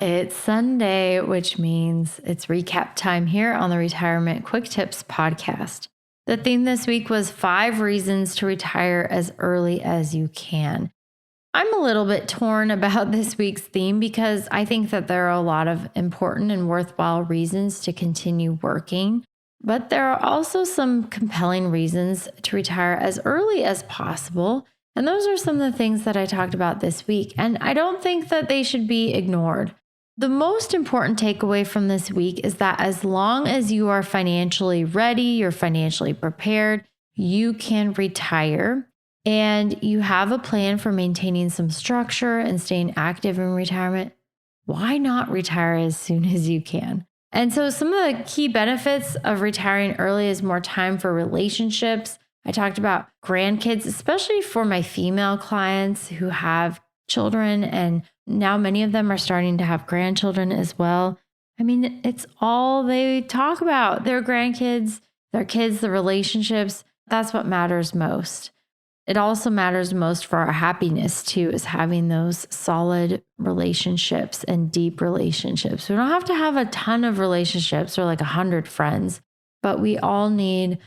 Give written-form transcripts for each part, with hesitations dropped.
It's Sunday, which means it's recap time here on the Retirement Quick Tips podcast. The theme this week was 5 reasons to retire as early as you can. I'm a little bit torn about this week's theme because I think that there are a lot of important and worthwhile reasons to continue working, but there are also some compelling reasons to retire as early as possible. And those are some of the things that I talked about this week, and I don't think that they should be ignored. The most important takeaway from this week is that as long as you are financially ready, you're financially prepared, you can retire, and you have a plan for maintaining some structure and staying active in retirement, why not retire as soon as you can? And so some of the key benefits of retiring early is more time for relationships. I talked about grandkids, especially for my female clients who have children, and now many of them are starting to have grandchildren as well. I mean, it's all they talk about, their grandkids, their kids, the relationships. That's what matters most. It also matters most for our happiness too, is having those solid relationships and deep relationships. We don't have to have a ton of relationships or like 100 friends, but we all need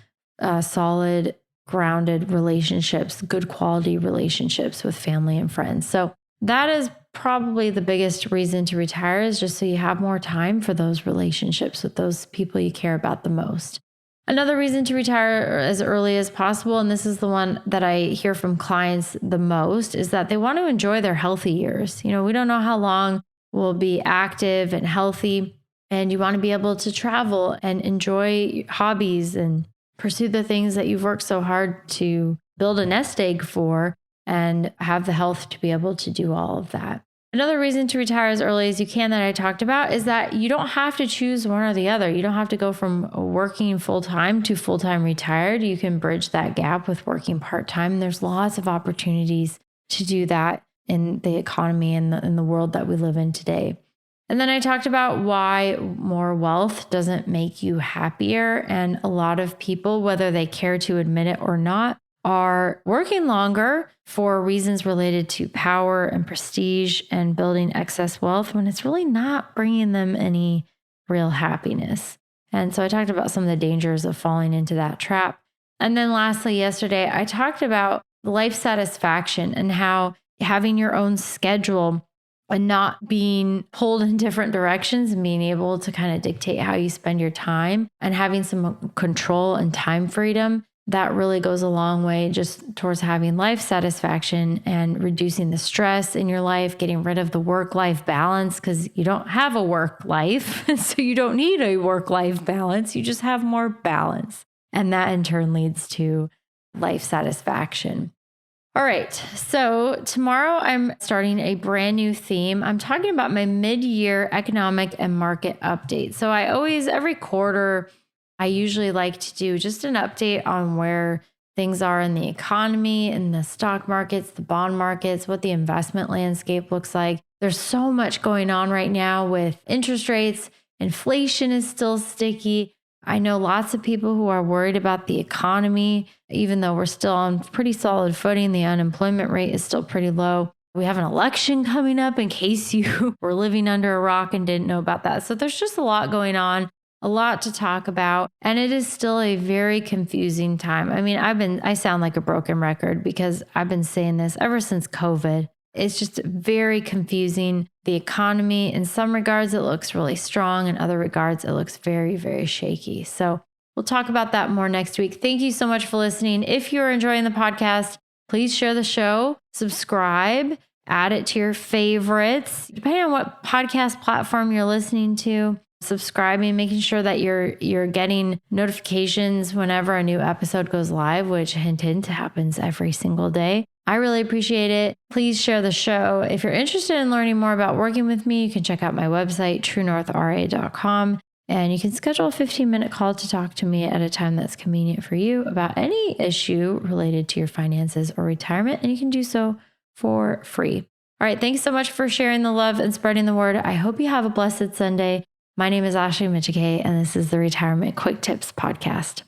solid, grounded relationships, good quality relationships with family and friends. So that is probably the biggest reason to retire, is just so you have more time for those relationships with those people you care about the most. Another reason to retire as early as possible, and this is the one that I hear from clients the most, is that they want to enjoy their healthy years. You know, we don't know how long we'll be active and healthy, and you want to be able to travel and enjoy hobbies and pursue the things that you've worked so hard to build a nest egg for, and have the health to be able to do all of that. Another reason to retire as early as you can that I talked about is that you don't have to choose one or the other. You don't have to go from working full-time to full-time retired. You can bridge that gap with working part-time. There's lots of opportunities to do that in the economy and in the world that we live in today. And then I talked about why more wealth doesn't make you happier. And a lot of people, whether they care to admit it or not, are working longer for reasons related to power and prestige and building excess wealth when it's really not bringing them any real happiness. And so I talked about some of the dangers of falling into that trap. And then lastly, yesterday, I talked about life satisfaction and how having your own schedule and not being pulled in different directions and being able to kind of dictate how you spend your time and having some control and time freedom, that really goes a long way just towards having life satisfaction and reducing the stress in your life, getting rid of the work-life balance, because you don't have a work life. So you don't need a work-life balance. You just have more balance. And that in turn leads to life satisfaction. All right. So tomorrow I'm starting a brand new theme. I'm talking about my mid-year economic and market update. So every quarter, I usually like to do just an update on where things are in the economy, in the stock markets, the bond markets, what the investment landscape looks like. There's so much going on right now with interest rates. Inflation is still sticky. I know lots of people who are worried about the economy, even though we're still on pretty solid footing. The unemployment rate is still pretty low. We have an election coming up in case you were living under a rock and didn't know about that. So there's just a lot going on. A lot to talk about, and it is still a very confusing time. I mean, I sound like a broken record because I've been saying this ever since COVID. It's just very confusing. The economy, in some regards, it looks really strong. In other regards, it looks very, very shaky. So we'll talk about that more next week. Thank you so much for listening. If you're enjoying the podcast, please share the show, subscribe, add it to your favorites, depending on what podcast platform you're listening to. Subscribing, making sure that you're getting notifications whenever a new episode goes live, which hint happens every single day. I really appreciate it. Please share the show. If you're interested in learning more about working with me, you can check out my website, truenorthra.com, and you can schedule a 15-minute call to talk to me at a time that's convenient for you about any issue related to your finances or retirement, and you can do so for free. All right, thanks so much for sharing the love and spreading the word. I hope you have a blessed Sunday. My name is Ashley Michike, and this is the Retirement Quick Tips podcast.